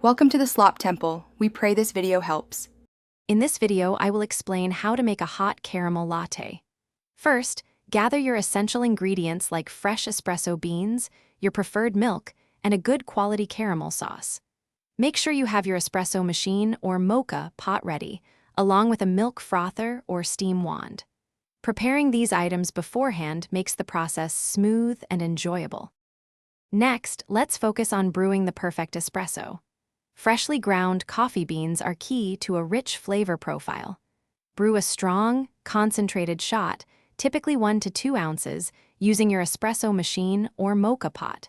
Welcome to the Slop Temple. We pray this video helps. In this video, I will explain how to make a hot caramel latte. First, gather your essential ingredients like fresh espresso beans, your preferred milk, and a good quality caramel sauce. Make sure you have your espresso machine or mocha pot ready, along with a milk frother or steam wand. Preparing these items beforehand makes the process smooth and enjoyable. Next, let's focus on brewing the perfect espresso. Freshly ground coffee beans are key to a rich flavor profile. Brew a strong, concentrated shot, typically 1 to 2 ounces, using your espresso machine or mocha pot.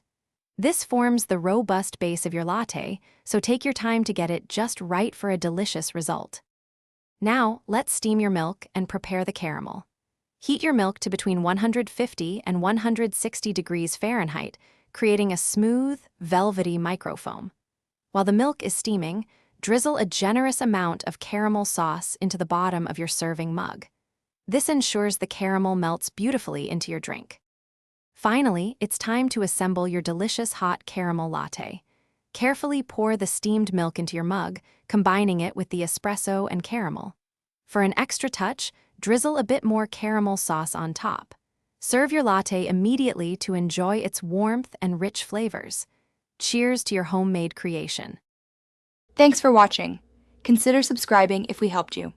This forms the robust base of your latte, so take your time to get it just right for a delicious result. Now, let's steam your milk and prepare the caramel. Heat your milk to between 150 and 160 degrees Fahrenheit, creating a smooth, velvety microfoam. While the milk is steaming, drizzle a generous amount of caramel sauce into the bottom of your serving mug. This ensures the caramel melts beautifully into your drink. Finally, it's time to assemble your delicious hot caramel latte. Carefully pour the steamed milk into your mug, combining it with the espresso and caramel. For an extra touch, drizzle a bit more caramel sauce on top. Serve your latte immediately to enjoy its warmth and rich flavors. Cheers to your homemade creation. Thanks for watching. Consider subscribing if we helped you.